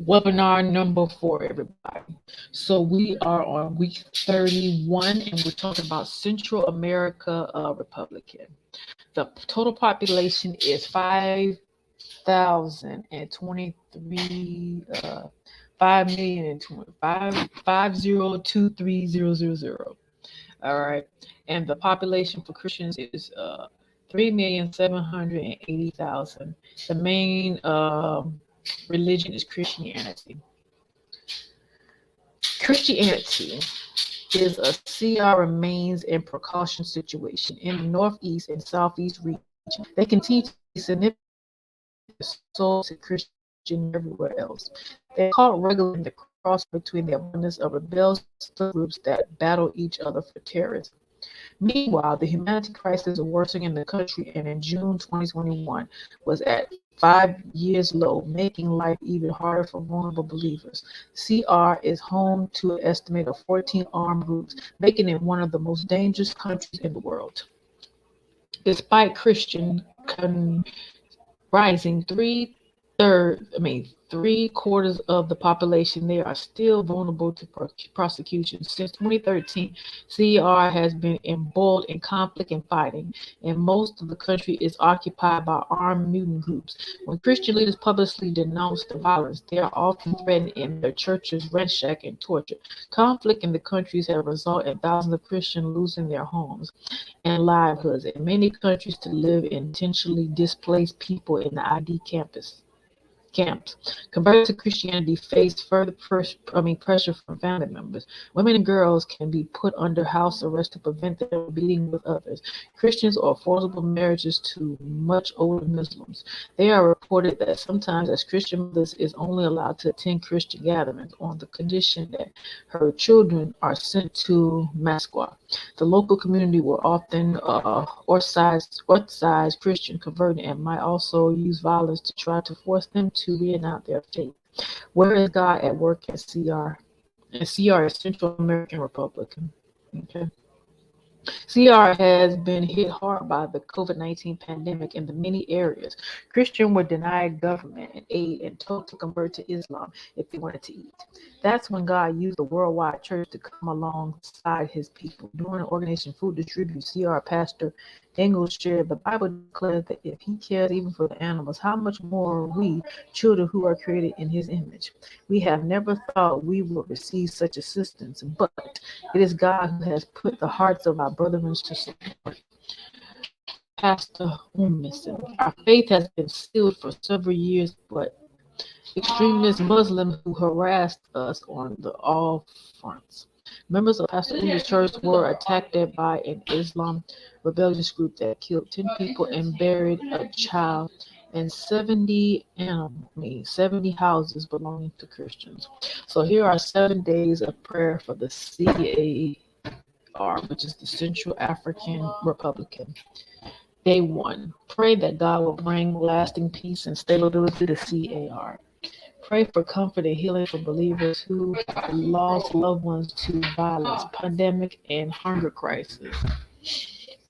Webinar number 4, everybody. So we are on week 31, and we're talking about Central America Republican. The total population is 5,023, 5,023,000. All right. And the population for Christians is 3,780,000. The main religion is Christianity. Christianity is a CR remains in precaution situation in the northeast and southeast region. They continue to be significant souls to Christian everywhere else. They're caught regulating the cross between the abundance of rebels groups that battle each other for terrorism. Meanwhile, the humanity crisis is worsening in the country, and in June 2021 was at 5 years low, making life even harder for vulnerable believers. CR is home to an estimate of 14 armed groups, making it one of the most dangerous countries in the world. Despite Christian rising three quarters of the population, they are still vulnerable to prosecution. Since 2013, CER has been embroiled in conflict and fighting, and most of the country is occupied by armed mutant groups. When Christian leaders publicly denounce the violence, they are often threatened in their churches, ransacked, and tortured. Conflict in the countries have resulted in thousands of Christians losing their homes and livelihoods in many countries to live intentionally displaced people in the ID camps. Converted to Christianity face further pressure from family members. Women and girls can be put under house arrest to prevent them from being with others. Christians or forcible marriages to much older Muslims. They are reported that sometimes as Christian mothers is only allowed to attend Christian gatherings on the condition that her children are sent to Masqua. The local community will often orthodox Christian converted and might also use violence to try to force them to renounce their faith. Where is God at work at CR? And CR is Central American Republican. Okay. CR has been hit hard by the COVID-19 pandemic in the many areas. Christians were denied government and aid and told to convert to Islam if they wanted to eat. That's when God used the worldwide church to come alongside his people. During the organization Food Distribute, CR pastor Engels shared, the Bible declares that if he cares even for the animals, how much more we, children who are created in his image. We have never thought we would receive such assistance, but it is God who has put the hearts of our brethren to support. Pastor Umison. Our faith has been sealed for several years, but extremist Muslims who harassed us on all fronts. Members of Pastor Uma's church were attacked by an Islam rebellious group that killed 10 people and buried a child and 70 houses belonging to Christians. So here are 7 days of prayer for the CAR, which is the Central African Republican. Day 1, pray that God will bring lasting peace and stability to CAR. Pray for comfort and healing for believers who have lost loved ones to violence, pandemic, and hunger crisis.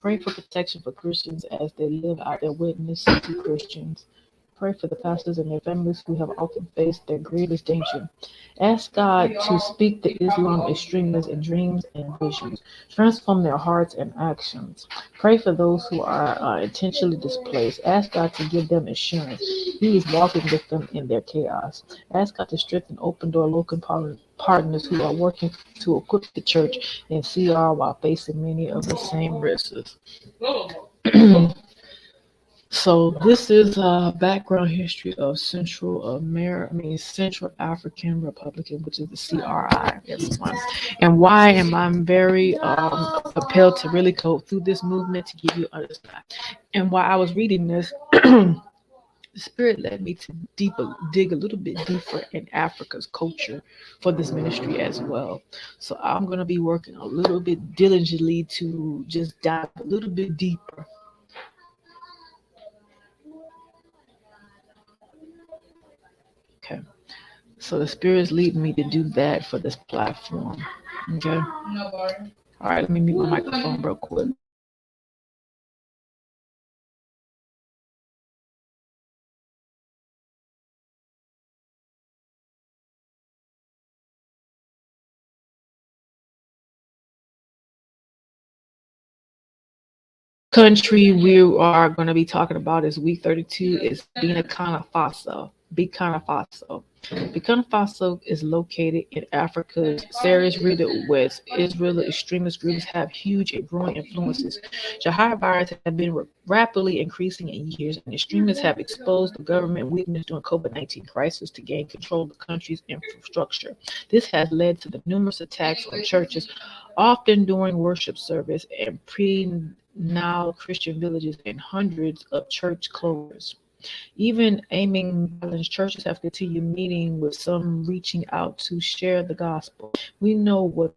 Pray for protection for Christians as they live out their witness to Christians. Pray for the pastors and their families who have often faced their greatest danger. Ask God to speak to Islam extremists in dreams and visions. Transform their hearts and actions. Pray for those who are intentionally displaced. Ask God to give them assurance. He is walking with them in their chaos. Ask God to strengthen open door local partners who are working to equip the church in CR while facing many of the same risks. So this is a background history of Central African Republican, which is the CRI, everyone. And why am I very compelled to really go through this movement to give you understand? And while I was reading this, the Spirit led me to dig a little bit deeper in Africa's culture for this ministry as well. So I'm going to be working a little bit diligently to just dive a little bit deeper. Okay. So the Spirit is leading me to do that for this platform. Okay. All right. Let me mute my microphone real quick. country we are going to be talking about is week 32 is Burkina Faso. Burkina Faso. Burkina Faso is located in Africa's serious riddled west. Israel extremist groups have huge and growing influences. Jihad violence has been rapidly increasing in years, and extremists have exposed the government weakness during COVID-19 crisis to gain control of the country's infrastructure. This has led to the numerous attacks on churches, often during worship service, and now Christian villages and hundreds of church closures. Even aiming violence, churches have continued meeting with some reaching out to share the gospel. We know what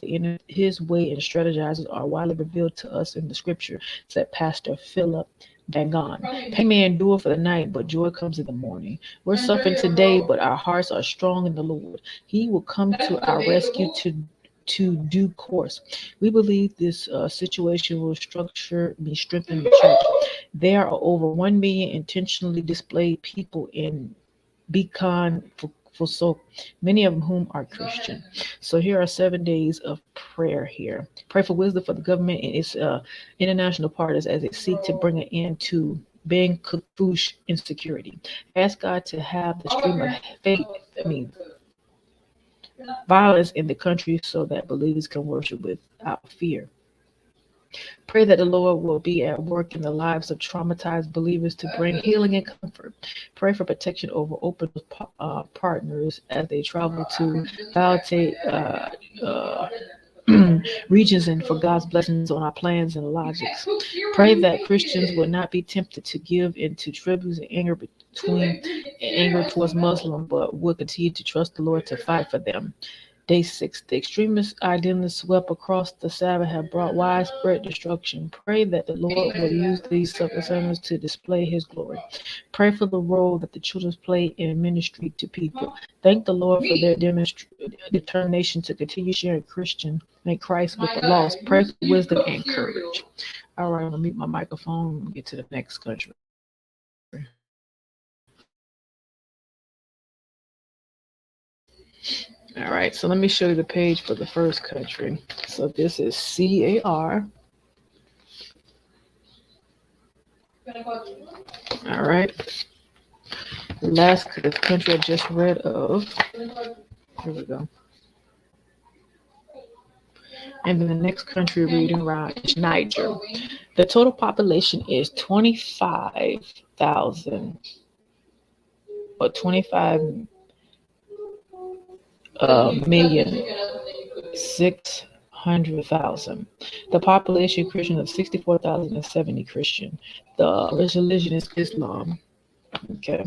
the enemy, his way and strategizes are widely revealed to us in the scripture, said Pastor Philip Dagon. Pain may endure for the night, but joy comes in the morning. We're suffering today, but our hearts are strong in the Lord. He will come to our rescue to due course. We believe this situation will structure be strengthen the church. There are over 1 million intentionally displaced people in Beacon for so many of whom are Christian. So here are 7 days of prayer here. Pray for wisdom for the government and its international partners as they seek to bring an end to being Kufush insecurity. Ask God to have the stream of faith, I mean violence in the country so that believers can worship without fear. Pray that the Lord will be at work in the lives of traumatized believers to bring healing and comfort. Pray for protection over open partners as they travel to validate regions and for God's blessings on our plans and logics. Pray that Christians will not be tempted to give into tributes and anger towards Muslim, but will continue to trust the Lord to fight for them. Day 6. The extremist identities swept across the Sabbath have brought widespread destruction. Pray that the Lord will use these circumstances to display His glory. Pray for the role that the children play in ministry to people. Thank the Lord for their determination to continue sharing Christian and Christ with the lost. Pray for wisdom and courage. All right, I'm gonna mute my microphone and get to the next country. All right, so let me show you the page for the first country. So this is CAR. All right. The country I just read of. Here we go. And then the next country reading round is Niger. The total population is 25,000 or 25 million 600,000. The population Christian of 64,070 Christian. The religion is Islam. Okay.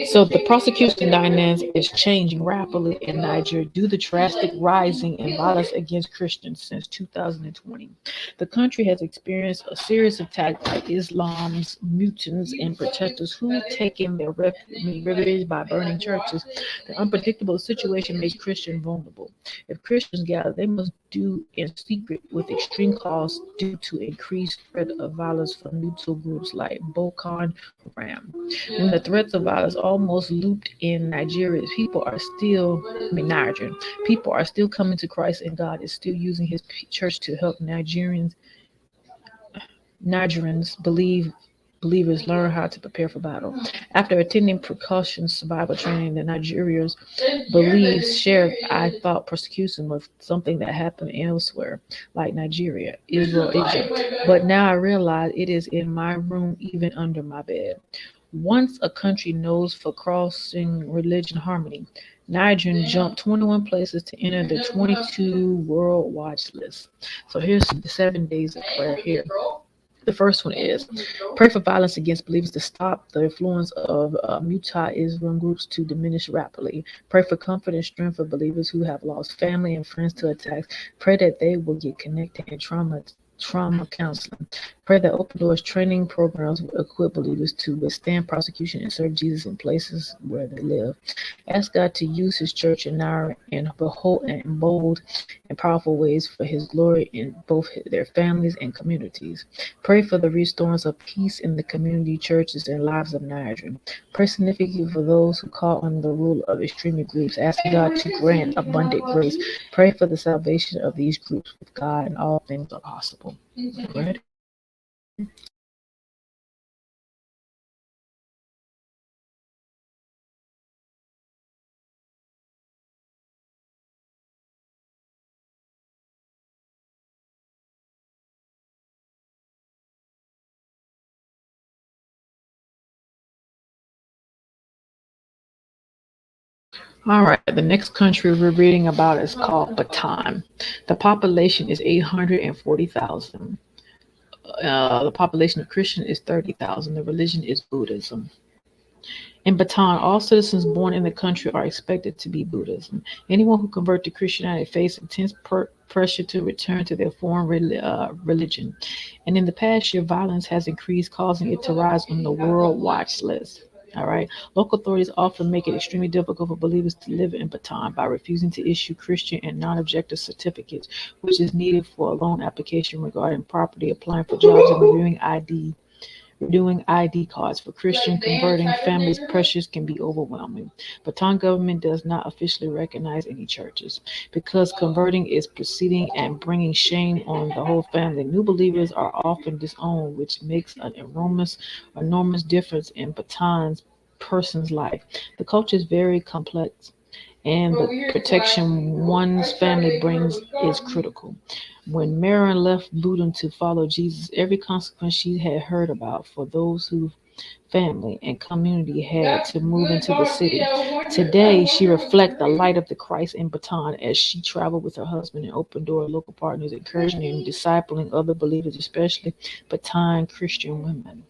So the prosecution dynamics is changing rapidly in Niger due to the drastic rising in violence against Christians since 2020. The country has experienced a serious attack by Islam's mutants and protesters who taken their revenge by burning churches. The unpredictable situation makes Christians vulnerable. If Christians gather, they must do in secret with extreme costs due to increased threat of violence from neutral groups like Boko Haram. When the threats of violence almost looped in Nigeria, people are still coming to Christ, and God is still using His church to help Nigerians believers learn how to prepare for battle. After attending precaution survival training, the Nigerians believed shared I thought persecution was something that happened elsewhere, like Nigeria, Israel, Egypt. But now I realize it is in my room, even under my bed. Once a country knows for crossing religion harmony, Nigeria jumped 21 places to enter the 22 World Watch list. So here's the 7 days of prayer here. The first one is pray for violence against believers to stop the influence of multi-Islam groups to diminish rapidly. Pray for comfort and strength for believers who have lost family and friends to attacks. Pray that they will get connected and trauma counseling. Pray that Open Doors training programs will equip believers to withstand prosecution and serve Jesus in places where they live. Ask God to use His church in our in bold and powerful ways for His glory in both their families and communities. Pray for the restorance of peace in the community, churches, and lives of Nigeria. Pray significantly for those who call on the rule of extreme groups. Ask God to grant abundant grace. Pray for the salvation of these groups with God, and all things are possible. Bible. Ready? All right, the next country we're reading about is called Bhutan. The population is 840,000. The population of Christian is 30,000. The religion is Buddhism. In Bhutan, all citizens born in the country are expected to be Buddhism. Anyone who converts to Christianity faces intense pressure to return to their foreign religion. And in the past year, violence has increased, causing it to rise on the World Watch list. All right. Local authorities often make it extremely difficult for believers to live in Bhutan by refusing to issue Christian and non objective certificates, which is needed for a loan application regarding property, applying for jobs, and reviewing ID. Renewing ID cards for Christian converting families pressures can be overwhelming. Bhutan government does not officially recognize any churches. Because converting is proceeding and bringing shame on the whole family, new believers are often disowned, which makes an enormous difference in Bhutan's person's life. The culture is very complex and the protection one's family brings is critical. When Marin left Bhutan to follow Jesus, every consequence she had heard about for those who family and community had to move into the city. Today, she reflects the light of the Christ in Bhutan as she traveled with her husband and open door local partners, encouraging and discipling other believers, especially Bhutan Christian women.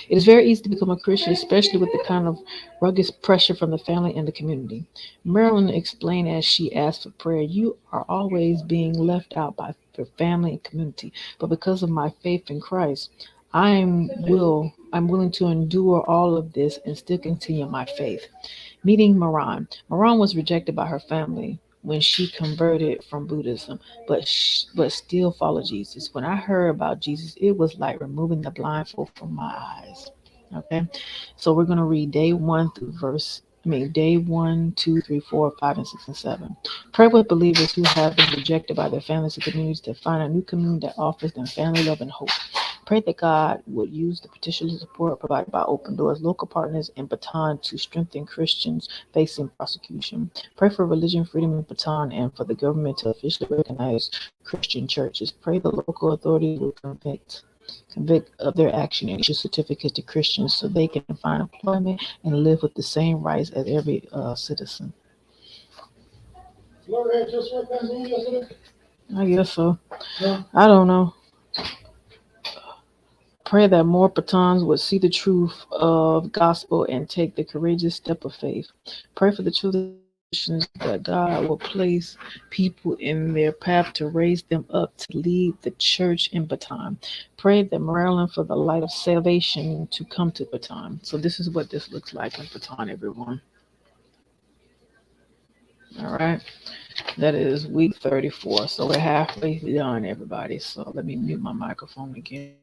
It is very easy to become a Christian, especially with the kind of rugged pressure from the family and the community. Marilyn explained as she asked for prayer, "You are always being left out by your family and community, but because of my faith in Christ, I'm willing to endure all of this and still continue my faith." Meeting Moran. Moran was rejected by her family when she converted from Buddhism, but still followed Jesus. When I heard about Jesus, it was like removing the blindfold from my eyes. Okay, so we're gonna read day one through day one, two, three, four, five, and six, and seven. Pray with believers who have been rejected by their families and communities to find a new community that offers them family, love, and hope. Pray that God would use the petition support provided by Open Doors, local partners in Baton to strengthen Christians facing prosecution. Pray for religion freedom in Baton and for the government to officially recognize Christian churches. Pray the local authorities will convict of their action and issue certificates to Christians so they can find employment and live with the same rights as every citizen. I guess so. I don't know. Pray that more Patans would see the truth of gospel and take the courageous step of faith. Pray for the children that God will place people in their path to raise them up to lead the church in Baton. Pray that Maryland for the light of salvation to come to Baton. So this is what this looks like in Baton, everyone. All right. That is week 34. So we're halfway done, everybody. So let me mute my microphone again.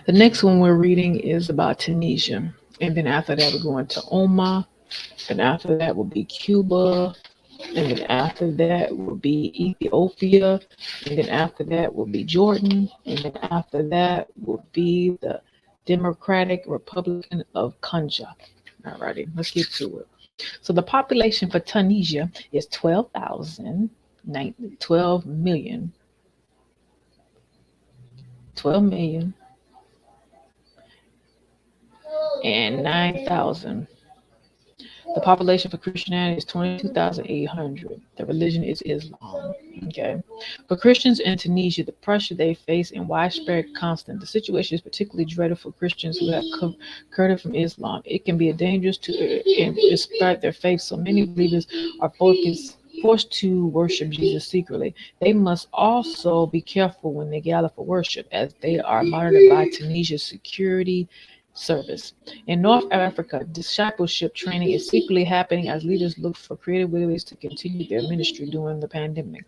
The next one we're reading is about Tunisia. And then after that, we're going to Oman. And after that will be Cuba. And then after that will be Ethiopia. And then after that will be Jordan. And then after that will be the Democratic Republic of Congo. Alrighty, let's get to it. So the population for Tunisia is 12 million, 12 million and 9,000. The population for Christianity is 22,800. The religion is Islam. Okay. For Christians in Tunisia, the pressure they face is widespread, constant. The situation is particularly dreaded for Christians who have converted from Islam. It can be a dangerous to respect their faith, so many believers are forced to worship Jesus secretly. They must also be careful when they gather for worship, as they are monitored by Tunisia's security service. In North Africa, discipleship training is secretly happening as leaders look for creative ways to continue their ministry during the pandemic.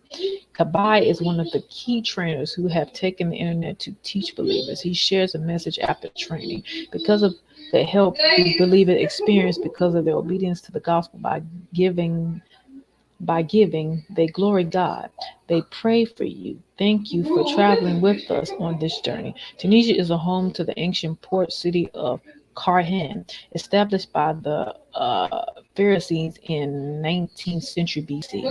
Kabai is one of the key trainers who have taken the internet to teach believers. He shares a message after training because of the help these believers experience because of their obedience to the gospel by giving, they glory God. They pray for you. Thank you for traveling with us on this journey. Tunisia is a home to the ancient port city of Carhan, established by the Pharisees in 19th century BC.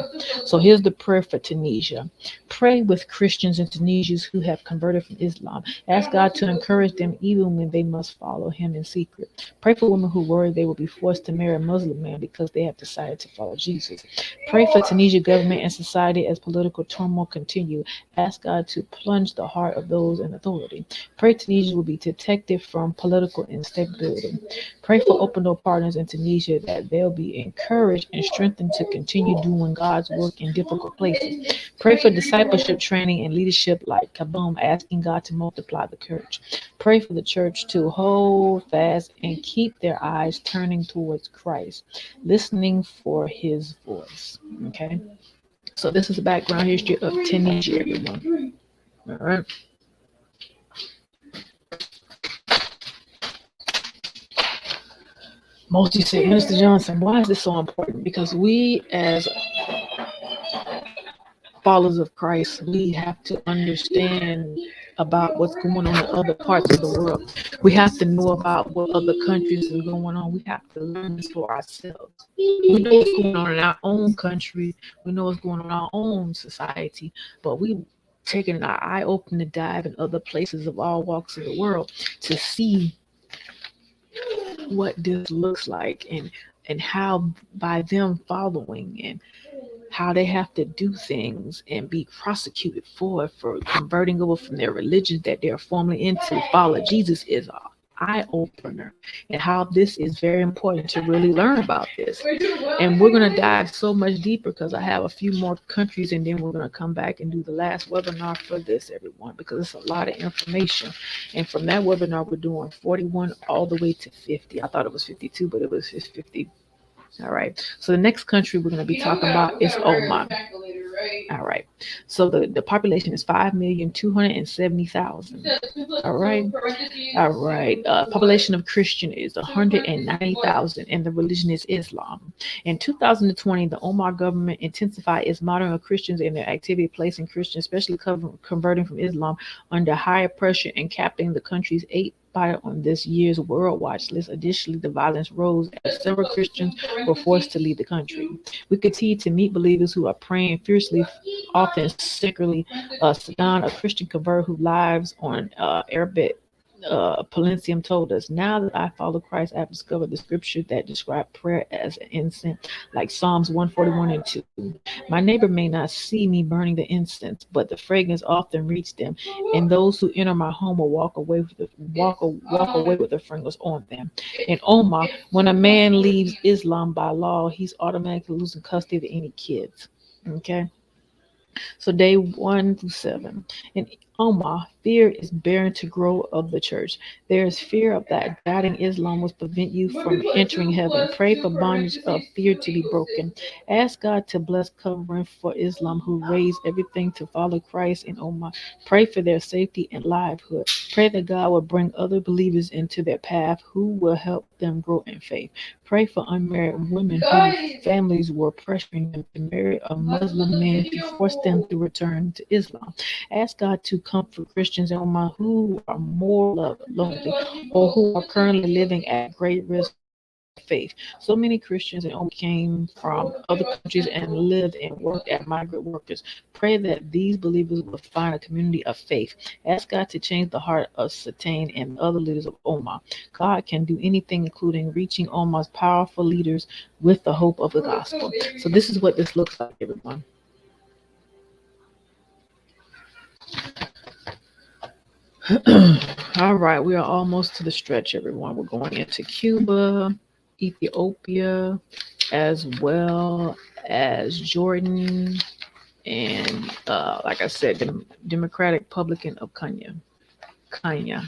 So here's the prayer for Tunisia. Pray with Christians in Tunisia who have converted from Islam. Ask God to encourage them even when they must follow him in secret. Pray for women who worry they will be forced to marry a Muslim man because they have decided to follow Jesus. Pray for Tunisia government and society as political turmoil continue. Ask God to plunge the heart of those in authority. Pray Tunisia will be protected from political instability. Pray for open door partners in Tunisia that they'll be encouraged and strengthened to continue doing God's work in difficult places. Pray for discipleship training and leadership like Kaboom, asking God to multiply the church. Pray for the church to hold fast and keep their eyes turning towards Christ, listening for his voice. Okay. So this is the background history of Tunisia, everyone. All right. Most you say, Minister Johnson, why is this so important? Because we as followers of Christ, we have to understand about what's going on in other parts of the world. We have to know about what other countries are going on. We have to learn this for ourselves. We know what's going on in our own country. We know what's going on in our own society, but we taking our eye open to dive in other places of all walks of the world to see what this looks like and how by them following and how they have to do things and be prosecuted for converting over from their religion that they're formerly into follow Jesus is an eye opener, and how this is very important to really learn about this. And we're going to dive so much deeper because I have a few more countries, and then we're going to come back and do the last webinar for this, everyone, because it's a lot of information. And from that webinar, we're doing 41 all the way to 50. I thought it was 52, but it was just 50. All right. So the next country we're going to be talking about is Oman. All right. So the population is 5,270,000. All right. All right. Population of Christian is 190,000, and the religion is Islam. In 2020, the Oman government intensified its monitoring of Christians and their activity, placing Christians, especially converting from Islam, under higher pressure and capping the country's 8 on this year's World Watch list. Additionally, the violence rose as several Christians were forced to leave the country. We continue to meet believers who are praying fiercely, often secretly. Sadan, a Christian convert who lives on Arabic Palencium, told us, now that I follow Christ, I've discovered the scripture that describe prayer as an incense, like Psalms 141 and 2. My neighbor may not see me burning the incense, but the fragrance often reaches them, and those who enter my home will walk away with the fragrance on them. In Omar, when a man leaves Islam by law, he's automatically losing custody of any kids. Okay. So day 1 through 7. In Omar, fear is bearing to grow of the church. There is fear of that guiding Islam will prevent you from entering heaven. Pray for bondage of fear to be broken. Ask God to bless covering for Islam who raised everything to follow Christ in Omar. Pray for their safety and livelihood. Pray that God will bring other believers into their path who will help them grow in faith. Pray for unmarried women whose families were pressuring them to marry a Muslim man to force them to return to Islam. Ask God to comfort Christians in Oman who are more lonely or who are currently living at great risk faith. So many Christians in Oman came from other countries and lived and worked as migrant workers. Pray that these believers will find a community of faith. Ask God to change the heart of Satan and the other leaders of Oman. God can do anything, including reaching Oman's powerful leaders with the hope of the gospel. So this is what this looks like, everyone. All right, we are almost to the stretch, everyone. We're going into Cuba, Ethiopia, as well as Jordan, and like I said, the Democratic Republican of Kenya. Kenya.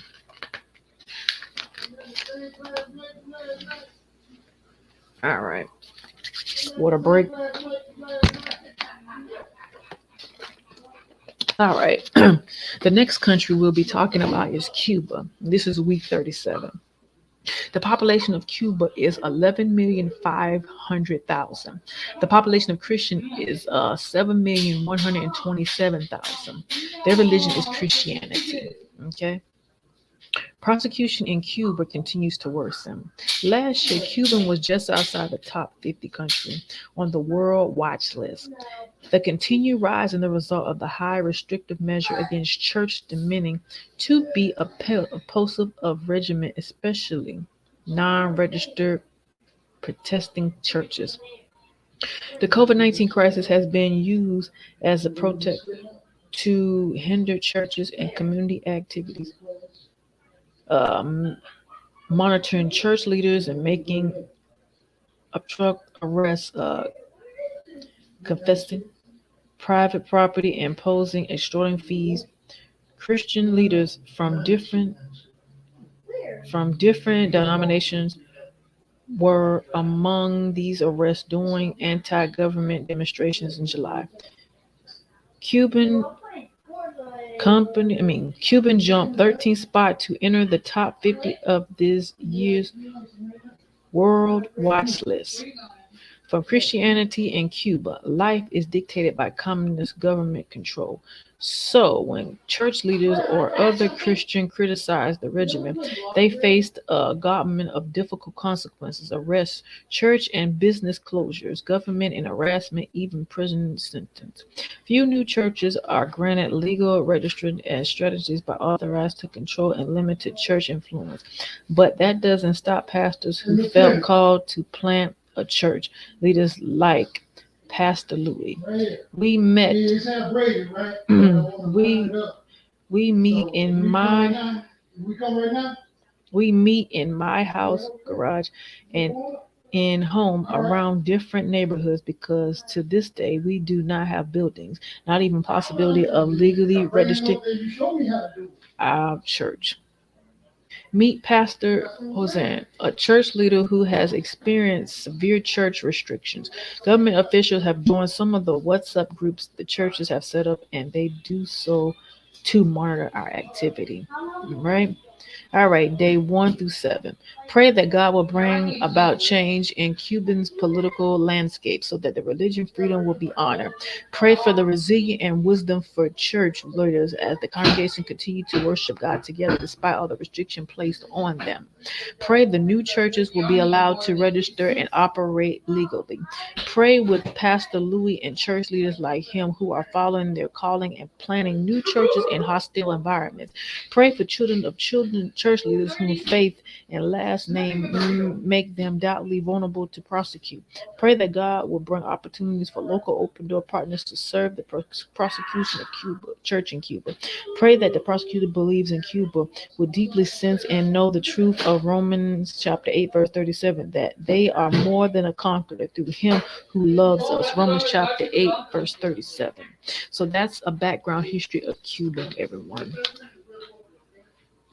All right. Water break. All right. The next country we'll be talking about is Cuba. This is week 37. The population of Cuba is 11,500,000. The population of Christian is 7,127,000. Their religion is Christianity. Okay. Prosecution in Cuba continues to worsen. Last year, Cuba was just outside the top 50 country on the World Watch list. The continued rise is the result of the high restrictive measure against church demanding to be opposite of regiment, especially non-registered protesting churches. The COVID-19 crisis has been used as a protest to hinder churches and community activities, um, monitoring church leaders and making obstruct arrests, confessing private property, imposing extorting fees. Christian leaders from different denominations were among these arrests during anti-government demonstrations in July. Cuban Cuban jumped 13 spot to enter the top 50 of this year's World Watch list. For Christianity in Cuba, life is dictated by communist government control. So, when church leaders or other Christians criticize the regime, they faced a government of difficult consequences: arrests, church and business closures, government and harassment, even prison sentence. Few new churches are granted legal registration as strategies by authorized to control and limit church influence. But that doesn't stop pastors who felt called to plant a church. Leaders like Pastor Louis. We met. we we meet in my we meet in my house, garage, and in home around different neighborhoods because to this day we do not have buildings, not even possibility of legally registering our church. Meet Pastor Hosan, a church leader who has experienced severe church restrictions. Government officials have joined some of the WhatsApp groups the churches have set up, and they do so to monitor our activity. Right? All right, day 1 through 7. Pray that God will bring about change in Cuban's political landscape so that the religion freedom will be honored. Pray for the resilience and wisdom for church leaders as the congregation continue to worship God together despite all the restriction placed on them. Pray the new churches will be allowed to register and operate legally. Pray with Pastor Louis and church leaders like him who are following their calling and planning new churches in hostile environments. Pray for children of children church leaders whose faith and last name make them doubly vulnerable to prosecute. Pray that God will bring opportunities for local open door partners to serve the prosecution of Cuba, church in Cuba. Pray that the prosecutor believes in Cuba will deeply sense and know the truth of Romans chapter 8, verse 37, that they are more than a conqueror through him who loves us. Romans chapter 8, verse 37. So that's a background history of Cuba, everyone.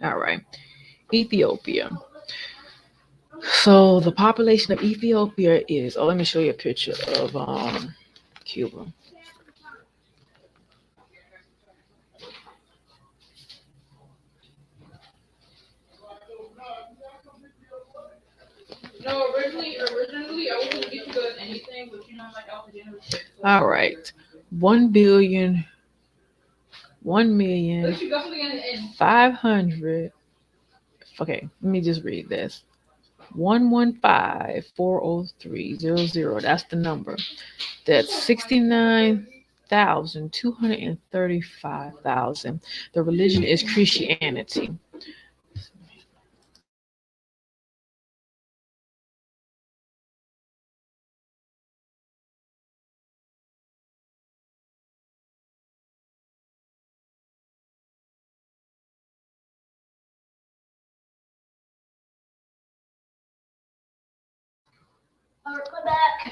All right. Ethiopia. So the population of Ethiopia is, let me show you a picture of Cuba. No, originally I was gonna get you guys anything, but like I was generous. All right. 1 million 500. Okay, let me just read this. 115,403,00. That's the number. That's 69,235,000. The religion is Christianity.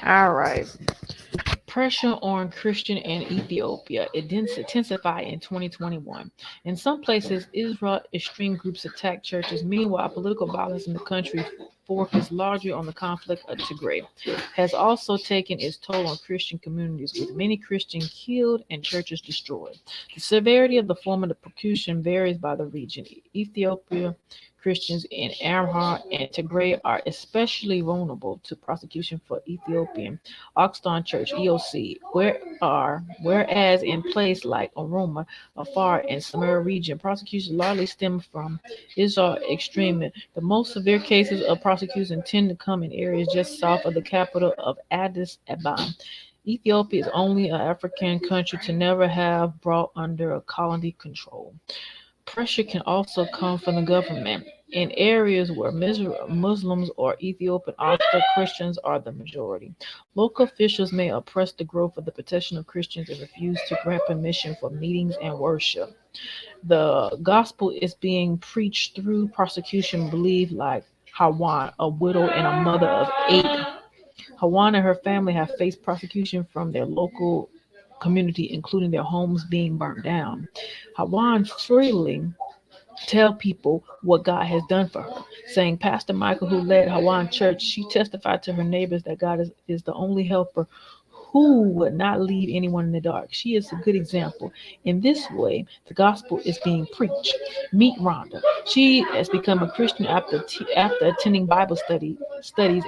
All right. Pressure on Christian and Ethiopia intensified in 2021. In some places, Israel extreme groups attack churches. Meanwhile, political violence in the country focuses largely on the conflict of Tigray, has also taken its toll on Christian communities, with many Christians killed and churches destroyed. The severity of the form of the persecution varies by the region. Ethiopia Christians in Amhara and Tigray are especially vulnerable to prosecution for Ethiopian Oxton Church (EOC), whereas in places like Oroma, Afar, and Samaria region, prosecutions largely stem from Israel extremism. The most severe cases of prosecution tend to come in areas just south of the capital of Addis Ababa. Ethiopia is only an African country to never have brought under colony control. Pressure can also come from the government in areas where Muslims or Ethiopian Orthodox Christians are the majority. Local officials may oppress the growth of the protection of Christians and refuse to grant permission for meetings and worship. The gospel is being preached through prosecution believed like Hawan, a widow and a mother of 8. Hawan and her family have faced prosecution from their local community, including their homes being burned down. Hawan freely tell people what God has done for her, saying Pastor Michael, who led Hawan Church, she testified to her neighbors that God is the only helper who would not leave anyone in the dark. She is a good example. In this way, the gospel is being preached. Meet Rhonda. She has become a Christian after attending Bible studies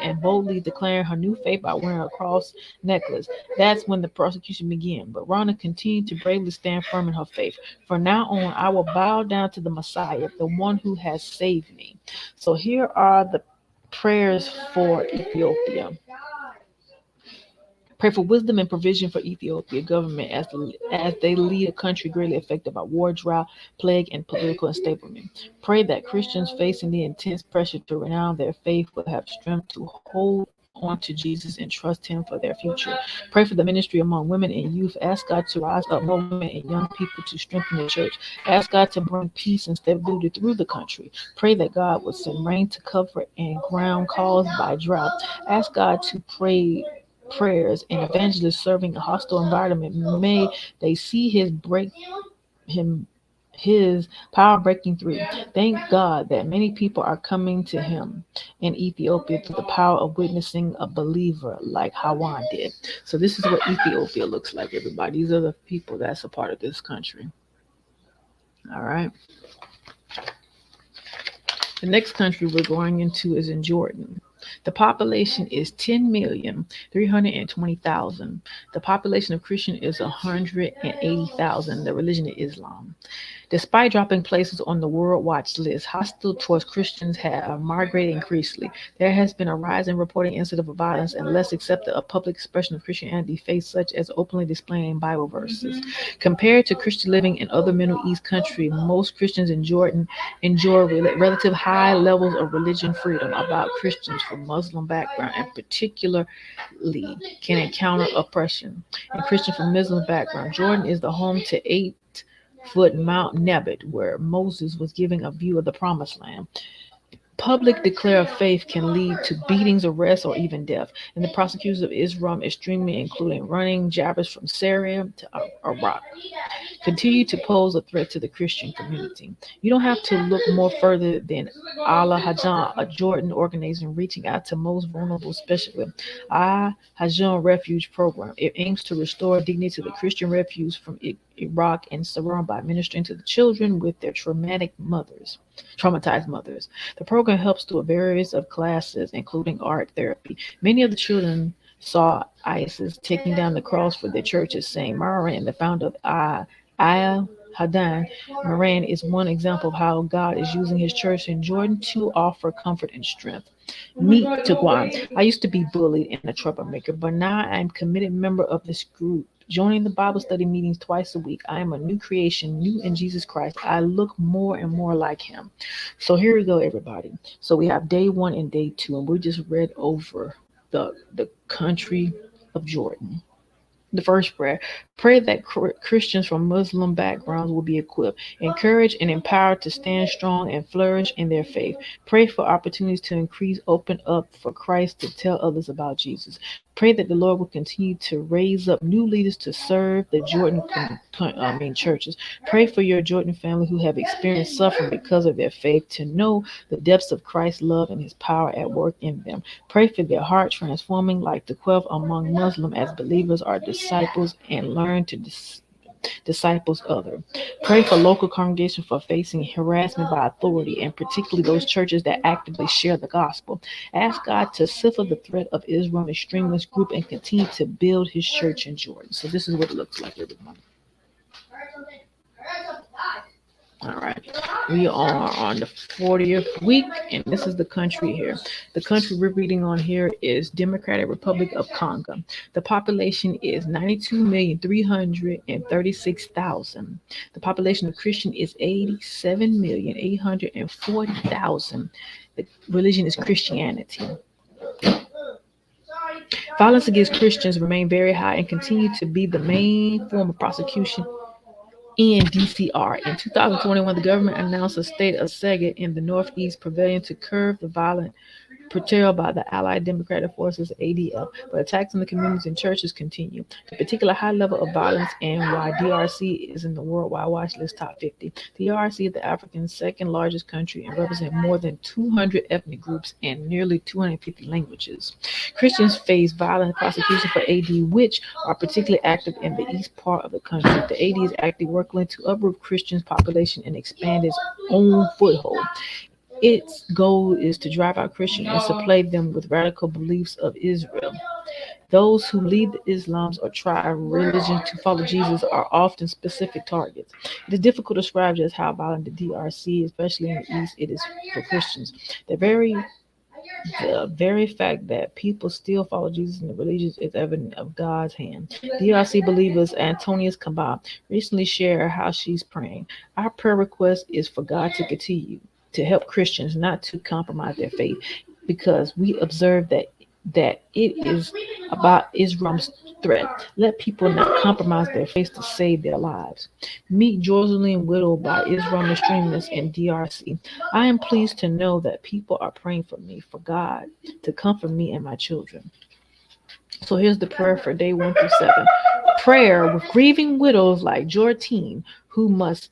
and boldly declaring her new faith by wearing a cross necklace. That's when the persecution began. But Rhonda continued to bravely stand firm in her faith. From now on, I will bow down to the Messiah, the one who has saved me. So here are the prayers for Ethiopia. Pray for wisdom and provision for Ethiopia government as they lead a country greatly affected by war, drought, plague, and political instability. Pray that Christians facing the intense pressure to renounce their faith will have strength to hold on to Jesus and trust Him for their future. Pray for the ministry among women and youth. Ask God to rise up more women and young people to strengthen the church. Ask God to bring peace and stability through the country. Pray that God will send rain to cover and ground caused by drought. Ask God to pray prayers and evangelists serving a hostile environment. May they see his power breaking through. Thank God that many people are coming to him in Ethiopia through the power of witnessing a believer like Hawan did. So this is what Ethiopia looks like, everybody. These are the people that's a part of this country. All right. The next country we're going into is in Jordan. The population is 10,320,000. The population of Christian is 180,000. The religion is Islam. Despite dropping places on the World Watch list, hostile towards Christians have migrated increasingly. There has been a rise in reporting incidents of violence and less accepted of public expression of Christianity faith, such as openly displaying Bible verses. Compared to Christian living in other Middle East countries, most Christians in Jordan enjoy relative high levels of religion freedom. About Christians from Muslim background, and particularly can encounter oppression. And Christian from Muslim background, Jordan is the home to 8-foot Mount Nebet, where Moses was giving a view of the Promised Land. Public declare of faith can lead to beatings, arrests, or even death. And the prosecutions of Islam extremely, including running jabbers from Syria to Iraq, continue to pose a threat to the Christian community. You don't have to look more further than Al Hajjan, a Jordan organization reaching out to most vulnerable, especially Al Hajjan Refuge Program. It aims to restore dignity to the Christian refugees from Iraq and Syria by ministering to the children with their traumatized mothers. The program helps through a variety of classes, including art therapy. Many of the children saw ISIS taking down the cross for their churches, saying Maran, the founder of Al Hadan, Maran is one example of how God is using his church in Jordan to offer comfort and strength. Meet Tagwan. I used to be bullied and a troublemaker, but now I'm a committed member of this group. Joining the Bible study meetings twice a week. I am a new creation, new in Jesus Christ. I look more and more like him. So here we go, everybody. So we have day 1 and day 2, and we just read over the country of Jordan. The first prayer. Pray that Christians from Muslim backgrounds will be equipped, encouraged, and empowered to stand strong and flourish in their faith. Pray for opportunities to increase, open up for Christ to tell others about Jesus. Pray that the Lord will continue to raise up new leaders to serve the Jordan churches. Pray for your Jordan family who have experienced suffering because of their faith to know the depths of Christ's love and his power at work in them. Pray for their heart transforming like the 12 among Muslims as believers are disciples and learn to disciples other. Pray for local congregations for facing harassment by authority, and particularly those churches that actively share the gospel. Ask God to cipher the threat of Islam extremist group and continue to build his church in Jordan. So this is what it looks like, everyone. All right, we are on the 40th week, and this is the country here. The country we're reading on here is Democratic Republic of Congo. The population is 92,336,000. The population of Christian is 87,840,000. The religion is Christianity. Violence against Christians remain very high and continue to be the main form of prosecution in DCR. In 2021, the government announced a state of Sega in the northeast pavilion to curb the violent portrayal by the Allied Democratic Forces (ADF), but attacks on the communities and churches continue. A particular high level of violence and why DRC is in the Worldwide Watch List Top 50. DRC is the African's second largest country and represents more than 200 ethnic groups and nearly 250 languages. Christians face violent prosecution for AD, which are particularly active in the east part of the country. The AD is actively working to uproot Christians' population and expand its own foothold. Its goal is to drive out Christians and supply them with radical beliefs of Israel. Those who lead the Islams or try religion to follow Jesus are often specific targets. It is difficult to describe just how violent the DRC, especially in the East, it is for Christians. The very fact that people still follow Jesus in the religions is evidence of God's hand. DRC believers Antonius Kaba recently shared how she's praying. Our prayer request is for God to continue to help Christians not to compromise their faith, because we observe that it is about Islam's threat. Let people not compromise their faith to save their lives. Meet Jocelyn Whittle by Islam extremists in DRC. I am pleased to know that people are praying for me, for God to comfort me and my children. So here's the prayer for day 1 through 7. Prayer with grieving widows like Jortine who must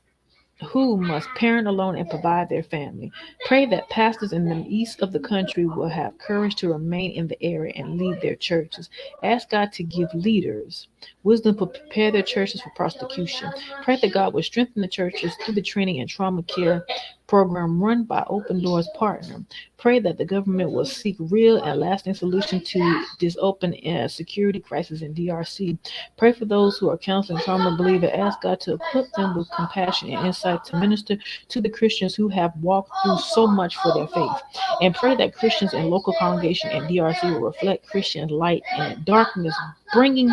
parent alone and provide their family. Pray that pastors in the east of the country will have courage to remain in the area and lead their churches. Ask God to give leaders wisdom to prepare their churches for prosecution. Pray that God will strengthen the churches through the training and trauma care program run by Open Doors Partner. Pray that the government will seek real and lasting solution to this open security crisis in DRC. Pray for those who are counseling trauma believer. Ask God to equip them with compassion and insight to minister to the Christians who have walked through so much for their faith. And pray that Christians and local congregation in DRC will reflect Christian light in darkness, bringing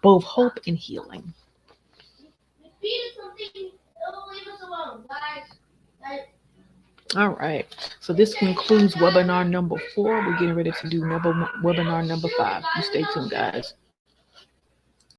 both hope and healing. All right. So this concludes webinar number 4. We're getting ready to do webinar number 5. You stay tuned, guys.